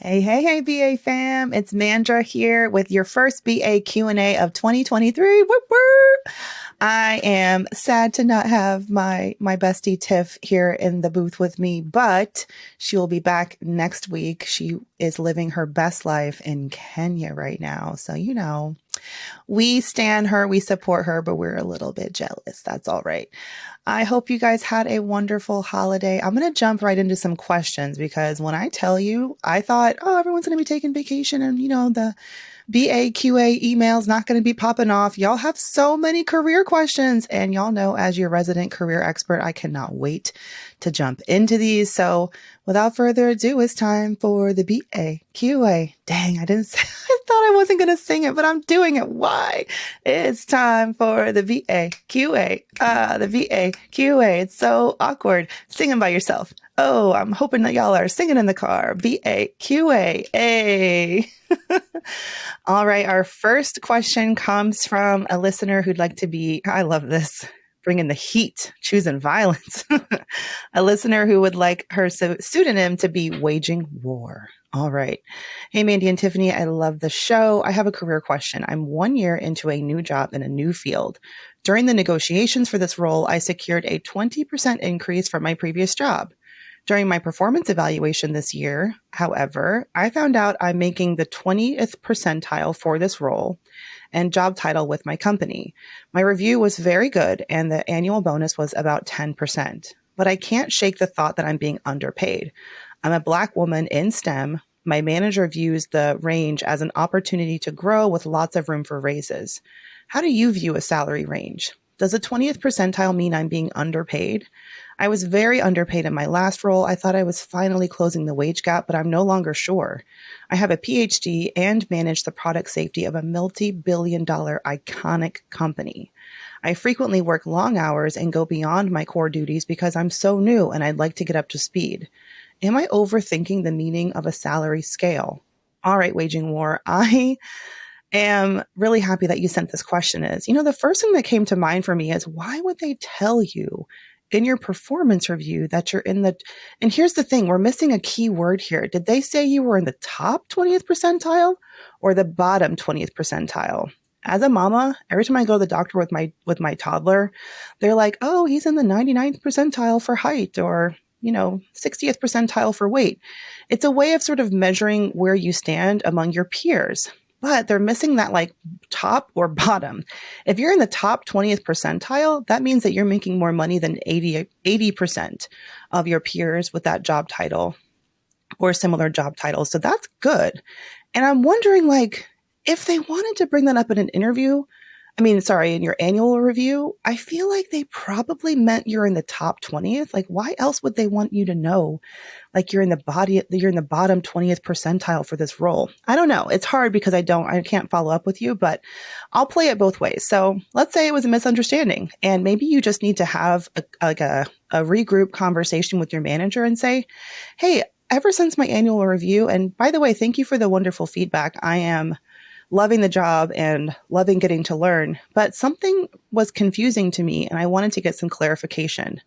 Hey, BA fam. It's Mandra here with your first BA Q&A of 2023. Whoop, whoop. I am sad to not have my bestie Tiff here in the booth with me, but she will be back next week. She is living her best life in Kenya right now. So, we stand her, we support her, but we're a little bit jealous. That's all right. I hope you guys had a wonderful holiday. I'm going to jump right into some questions because when I tell you, I thought, oh, everyone's going to be taking vacation and, the BAQA emails not going to be popping off. Y'all have so many career questions. And y'all know, as your resident career expert, I cannot wait to jump into these. So without further ado, it's time for the BAQA. Dang, I didn't say, I thought I wasn't going to sing it, but I'm doing it. Why? It's time for the BAQA. The BAQA. It's so awkward singing by yourself. Oh, I'm hoping that y'all are singing in the car. BAQA. All right. Our first question comes from a listener who'd like to be, I love this, bringing the heat, choosing violence. A listener who would like her pseudonym to be Waging War. All right. Hey, Mandy and Tiffany, I love the show. I have a career question. I'm 1 year into a new job in a new field. During the negotiations for this role, I secured a 20% increase from my previous job. During my performance evaluation this year, however, I found out I'm making the 20th percentile for this role and job title with my company. My review was very good and the annual bonus was about 10%. But I can't shake the thought that I'm being underpaid. I'm a Black woman in STEM. My manager views the range as an opportunity to grow with lots of room for raises. How do you view a salary range? Does the 20th percentile mean I'm being underpaid? I was very underpaid in my last role. I thought I was finally closing the wage gap, but I'm no longer sure. I have a PhD and manage the product safety of a multi-billion-dollar iconic company. I frequently work long hours and go beyond my core duties because I'm so new and I'd like to get up to speed. Am I overthinking the meaning of a salary scale? All right, Waging War. I am really happy that you sent this question the first thing that came to mind for me is why would they tell you in your performance review that you're and here's the thing, we're missing a key word here. Did they say you were in the top 20th percentile or the bottom 20th percentile? As a mama, every time I go to the doctor with my toddler, they're like, oh, he's in the 99th percentile for height or 60th percentile for weight. It's a way of sort of measuring where you stand among your peers. But they're missing that like top or bottom. If you're in the top 20th percentile, that means that you're making more money than 80% of your peers with that job title or similar job titles. So that's good. And I'm wondering, if they wanted to bring that up in an interview, in your annual review, I feel like they probably meant you're in the top 20th. Like, why else would they want you to know, you're in the bottom 20th percentile for this role? I don't know. It's hard because I can't follow up with you, but I'll play it both ways. So let's say it was a misunderstanding and maybe you just need to have a regroup conversation with your manager and say, hey, ever since my annual review, and by the way, thank you for the wonderful feedback. I am loving the job and loving getting to learn, but something was confusing to me and I wanted to get some clarification.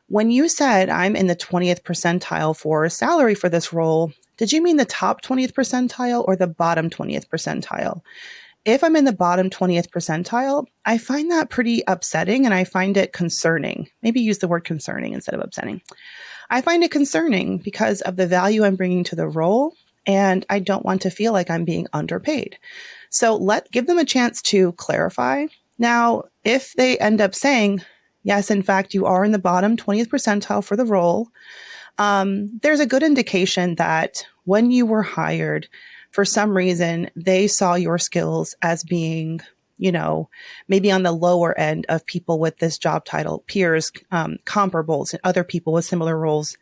When you said I'm in the 20th percentile for salary for this role, did you mean the top 20th percentile or the bottom 20th percentile? If I'm in the bottom 20th percentile, I find that pretty upsetting and I find it concerning. Maybe use the word concerning instead of upsetting. I find it concerning because of the value I'm bringing to the role, and I don't want to feel like I'm being underpaid. So give them a chance to clarify. Now, if they end up saying, yes, in fact, you are in the bottom 20th percentile for the role, there's a good indication that when you were hired, for some reason, they saw your skills as being maybe on the lower end of people with this job title, peers, comparables, and other people with similar roles.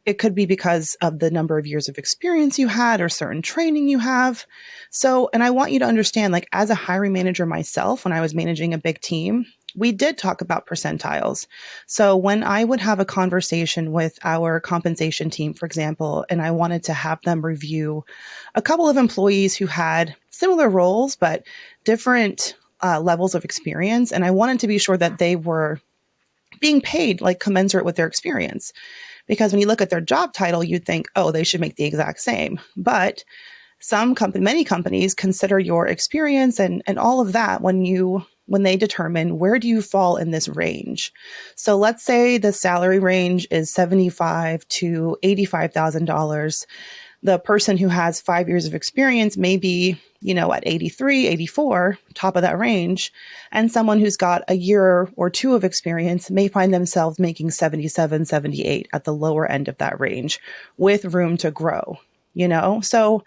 It could be because of the number of years of experience you had or certain training you have. So, and I want you to understand, as a hiring manager myself, when I was managing a big team, we did talk about percentiles. So when I would have a conversation with our compensation team, for example, and I wanted to have them review a couple of employees who had similar roles, but different levels of experience. And I wanted to be sure that they were being paid commensurate with their experience. Because when you look at their job title, you'd think, oh, they should make the exact same. But many companies consider your experience and all of that when they determine where do you fall in this range. So let's say the salary range is $75,000 to $85,000. The person who has 5 years of experience may be, at 83, 84, top of that range. And someone who's got a year or two of experience may find themselves making 77, 78 at the lower end of that range with room to grow, So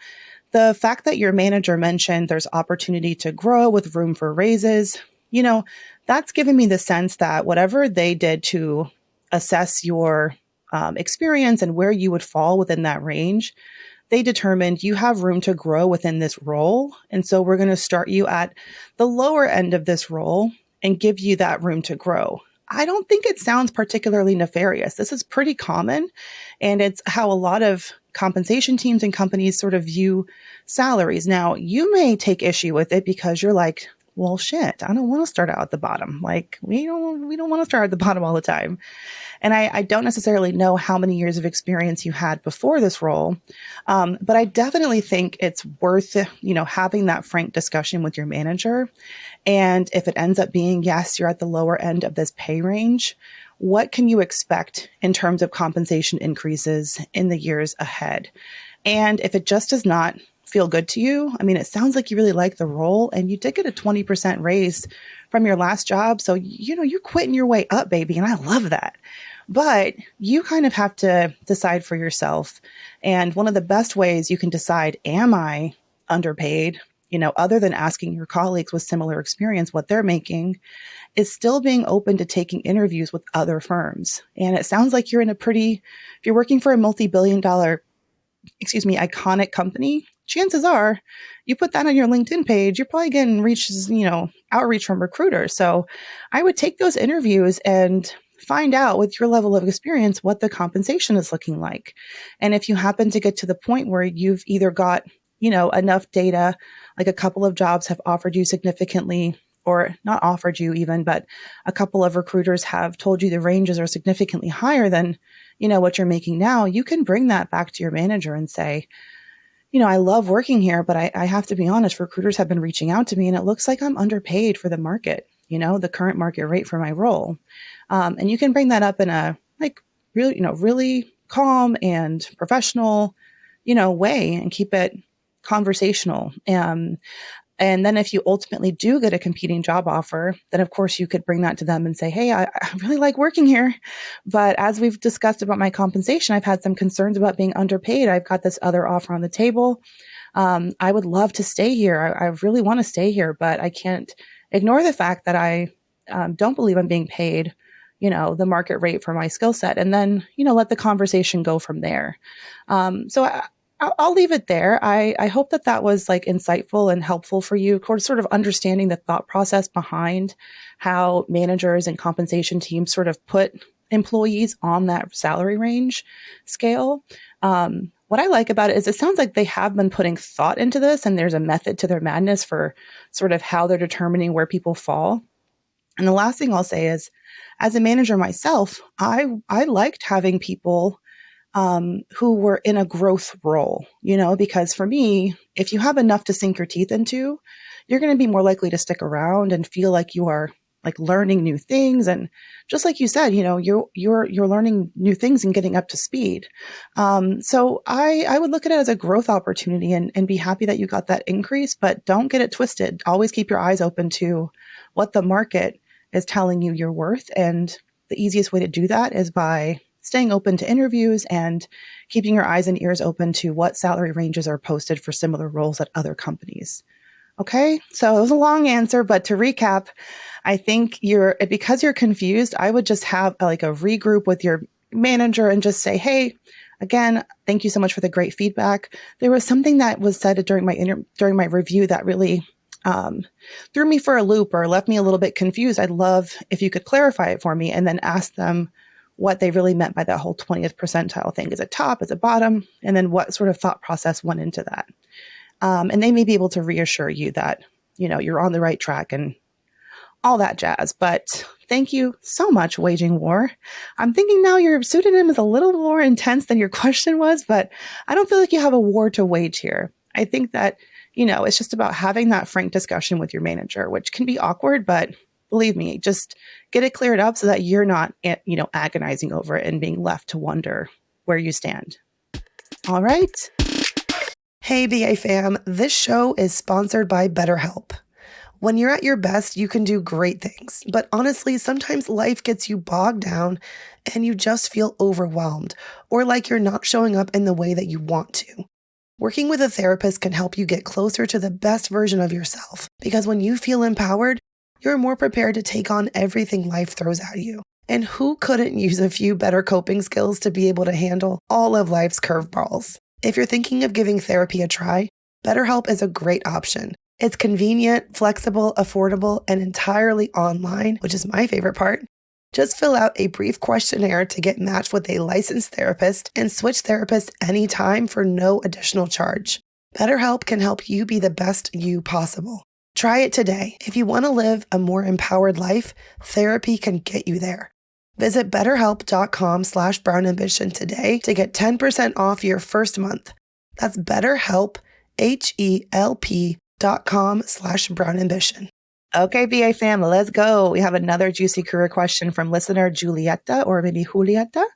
the fact that your manager mentioned there's opportunity to grow with room for raises, that's given me the sense that whatever they did to assess your experience and where you would fall within that range, they determined you have room to grow within this role. And so we're going to start you at the lower end of this role and give you that room to grow. I don't think it sounds particularly nefarious. This is pretty common. And it's how a lot of compensation teams and companies sort of view salaries. Now, you may take issue with it because you're like, well, shit, I don't want to start out at the bottom. Like we don't want to start at the bottom all the time. And I don't necessarily know how many years of experience you had before this role. But I definitely think it's worth, having that frank discussion with your manager. And if it ends up being, yes, you're at the lower end of this pay range, what can you expect in terms of compensation increases in the years ahead? And if it just does not feel good to you, it sounds like you really like the role and you did get a 20% raise from your last job. So, you're quitting your way up, baby. And I love that. But you kind of have to decide for yourself. And one of the best ways you can decide, am I underpaid? Other than asking your colleagues with similar experience what they're making, is still being open to taking interviews with other firms. And it sounds like if you're working for a multi-billion-dollar, iconic company, chances are you put that on your LinkedIn page, you're probably getting outreach from recruiters. So I would take those interviews and find out with your level of experience what the compensation is looking like. And if you happen to get to the point where you've either got, enough data, like a couple of jobs have offered you significantly, or not offered you even, but a couple of recruiters have told you the ranges are significantly higher than, what you're making now, you can bring that back to your manager and say, I love working here, but I have to be honest, recruiters have been reaching out to me and it looks like I'm underpaid for the market, the current market rate for my role. And you can bring that up in a really calm and professional, way and keep it conversational. And then if you ultimately do get a competing job offer, then of course you could bring that to them and say, hey, I really like working here. But as we've discussed about my compensation, I've had some concerns about being underpaid. I've got this other offer on the table. I would love to stay here. I really want to stay here, but I can't ignore the fact that I don't believe I'm being paid, the market rate for my skill set. And then, let the conversation go from there. I'll leave it there. I hope that was like insightful and helpful for you, sort of understanding the thought process behind how managers and compensation teams sort of put employees on that salary range scale. What I like about it is it sounds like they have been putting thought into this and there's a method to their madness for sort of how they're determining where people fall. And the last thing I'll say is, as a manager myself, I liked having people who were in a growth role, because for me, if you have enough to sink your teeth into, you're going to be more likely to stick around and feel like you are like learning new things. And just like you said, you're learning new things and getting up to speed. So I would look at it as a growth opportunity and be happy that you got that increase, but don't get it twisted. Always keep your eyes open to what the market is telling you you're worth. And the easiest way to do that is by staying open to interviews and keeping your eyes and ears open to what salary ranges are posted for similar roles at other companies. Okay, so it was a long answer, but to recap, I think because you're confused, I would just have a regroup with your manager and just say, hey, again, thank you so much for the great feedback. There was something that was said during my review that really threw me for a loop or left me a little bit confused. I'd love if you could clarify it for me and then ask them what they really meant by that whole 20th percentile thing. Is it top? Is it bottom? And then what sort of thought process went into that? And they may be able to reassure you that, you're on the right track and all that jazz. But thank you so much, Waging War. I'm thinking now your pseudonym is a little more intense than your question was, but I don't feel like you have a war to wage here. I think that, it's just about having that frank discussion with your manager, which can be awkward, but believe me, just get it cleared up so that you're not, agonizing over it and being left to wonder where you stand. All right. Hey, BA fam, this show is sponsored by BetterHelp. When you're at your best, you can do great things. But honestly, sometimes life gets you bogged down and you just feel overwhelmed or like you're not showing up in the way that you want to. Working with a therapist can help you get closer to the best version of yourself, because when you feel empowered, you're more prepared to take on everything life throws at you. And who couldn't use a few better coping skills to be able to handle all of life's curveballs? If you're thinking of giving therapy a try, BetterHelp is a great option. It's convenient, flexible, affordable, and entirely online, which is my favorite part. Just fill out a brief questionnaire to get matched with a licensed therapist and switch therapists anytime for no additional charge. BetterHelp can help you be the best you possible. Try it today. If you want to live a more empowered life, therapy can get you there. Visit betterhelp.com/brownambition today to get 10% off your first month. That's BetterHelp, HELP.com/brownambition. Okay, BA fam, let's go. We have another juicy career question from listener Julieta, or maybe Julieta. I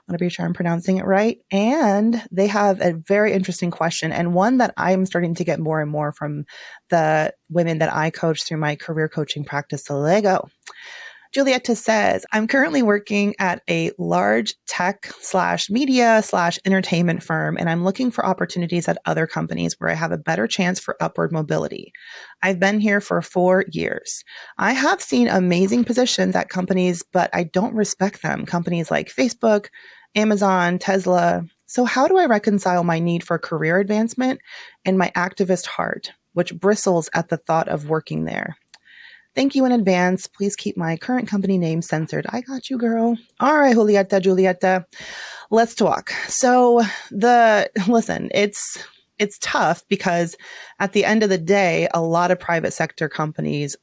want to be sure I'm pronouncing it right. And they have a very interesting question, and one that I'm starting to get more and more from the women that I coach through my career coaching practice. So let go. Julieta says, I'm currently working at a large tech/media/entertainment firm, and I'm looking for opportunities at other companies where I have a better chance for upward mobility. I've been here for 4 years. I have seen amazing positions at companies, but I don't respect them. Companies like Facebook, Amazon, Tesla. So how do I reconcile my need for career advancement and my activist heart, which bristles at the thought of working there? Thank you in advance. Please keep my current company name censored. I got you, girl. All right, Julieta. Let's talk. So listen, it's tough because at the end of the day, a lot of private sector companies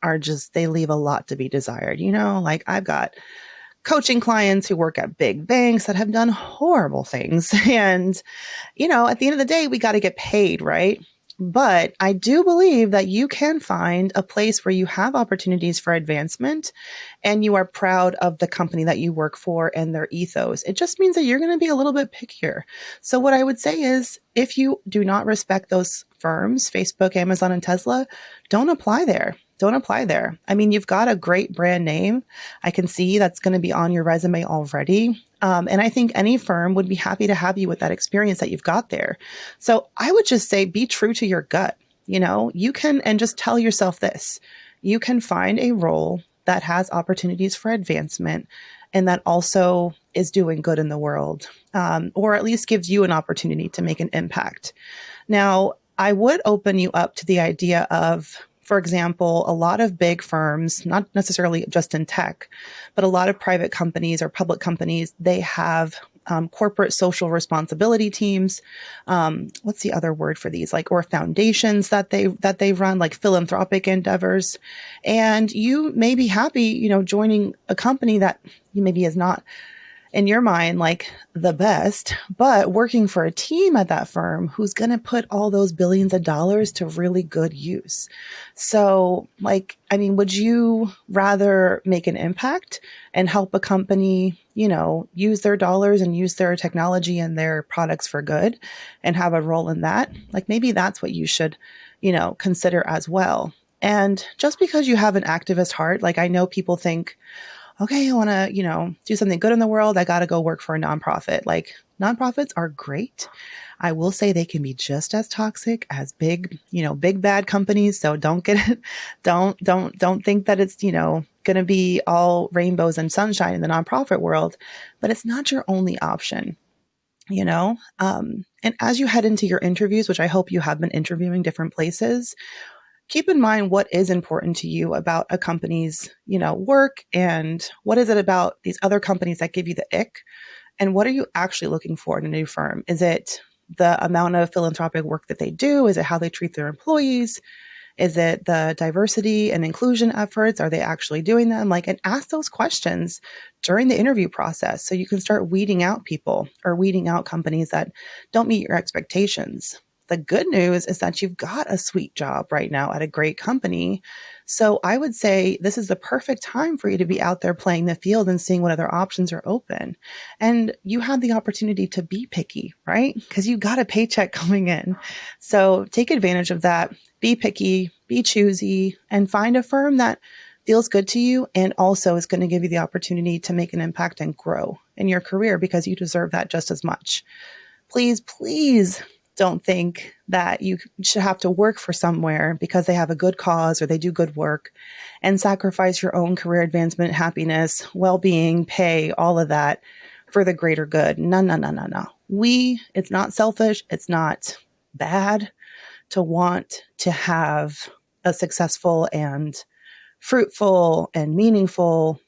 they leave a lot to be desired. Like I've got coaching clients who work at big banks that have done horrible things. And, at the end of the day, we got to get paid, right? But I do believe that you can find a place where you have opportunities for advancement and you are proud of the company that you work for and their ethos. It just means that you're going to be a little bit pickier. So what I would say is if you do not respect those firms, Facebook, Amazon, and Tesla, don't apply there. Don't apply there. I mean, you've got a great brand name. I can see that's going to be on your resume already. And I think any firm would be happy to have you with that experience that you've got there. So I would just say, be true to your gut. You can, and just tell yourself this, you can find a role that has opportunities for advancement and that also is doing good in the world, or at least gives you an opportunity to make an impact. Now, I would open you up to the idea of, for example, a lot of big firms, not necessarily just in tech, but a lot of private companies or public companies, they have corporate social responsibility teams. What's the other word for these? Or foundations that they run, like philanthropic endeavors. And you may be happy, joining a company that maybe is not in your mind, the best, but working for a team at that firm who's going to put all those billions of dollars to really good use. So, would you rather make an impact and help a company, use their dollars and use their technology and their products for good and have a role in that? Maybe that's what you should, consider as well. And just because you have an activist heart, I know people think, okay, I want to, do something good in the world. I got to go work for a nonprofit. Nonprofits are great. I will say they can be just as toxic as big bad companies. So don't get it. Don't think that it's, going to be all rainbows and sunshine in the nonprofit world, but it's not your only option, and as you head into your interviews, which I hope you have been interviewing different places, keep in mind what is important to you about a company's, work, and what is it about these other companies that give you the ick, and what are you actually looking for in a new firm? Is it the amount of philanthropic work that they do? Is it how they treat their employees? Is it the diversity and inclusion efforts? Are they actually doing them? And ask those questions during the interview process so you can start weeding out people or weeding out companies that don't meet your expectations. The good news is that you've got a sweet job right now at a great company. So I would say this is the perfect time for you to be out there playing the field and seeing what other options are open. And you have the opportunity to be picky, right? Because you got a paycheck coming in. So take advantage of that. Be picky, be choosy, and find a firm that feels good to you and also is going to give you the opportunity to make an impact and grow in your career because you deserve that just as much. Please, please don't think that you should have to work for somewhere because they have a good cause or they do good work and sacrifice your own career advancement, happiness, well-being, pay, all of that for the greater good. No, no, no, no, no. It's not selfish. It's not bad to want to have a successful and fruitful and meaningful,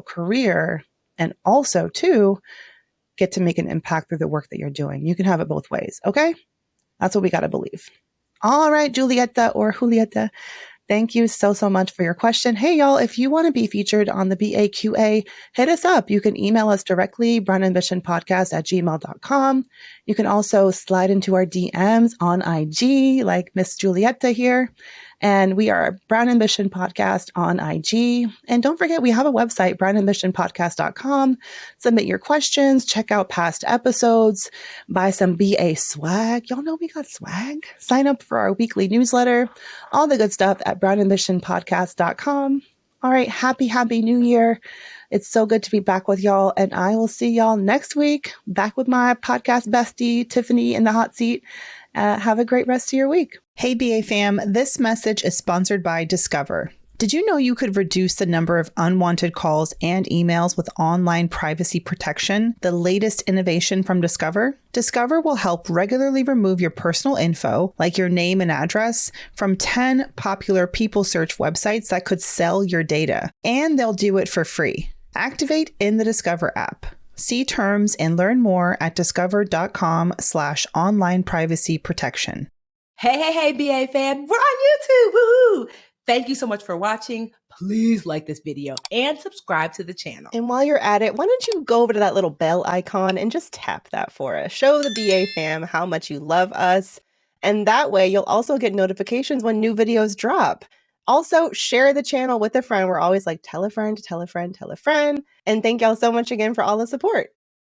career. And also too, get to make an impact through the work that you're doing. You can have it both ways. Okay. That's what we got to believe. All right, Julieta or Julieta, thank you so, so much for your question. Hey, y'all, if you want to be featured on the BAQA, hit us up. You can email us directly, brownambitionpodcast@gmail.com. You can also slide into our DMs on IG, like Miss Julieta here. And we are Brown Ambition Podcast on IG. And don't forget, we have a website, brownambitionpodcast.com. Submit your questions, check out past episodes, buy some BA swag. Y'all know we got swag. Sign up for our weekly newsletter, all the good stuff at brownambitionpodcast.com. All right, happy New Year. It's so good to be back with y'all. And I will see y'all next week, back with my podcast bestie, Tiffany, in the hot seat. Have a great rest of your week. Hey, BA fam, this message is sponsored by Discover. Did you know you could reduce the number of unwanted calls and emails with online privacy protection, the latest innovation from Discover? Discover will help regularly remove your personal info, like your name and address, from 10 popular people search websites that could sell your data. And they'll do it for free. Activate in the Discover app. See terms and learn more at discover.com/online privacy protection. Hey, BA fam, we're on YouTube. Woohoo! Thank you so much for watching. Please like this video and subscribe to the channel. And while you're at it, why don't you go over to that little bell icon and just tap that for us. Show the BA fam how much you love us. And that way you'll also get notifications when new videos drop. Also, share the channel with a friend. We're always like, tell a friend, tell a friend, tell a friend. And thank y'all so much again for all the support.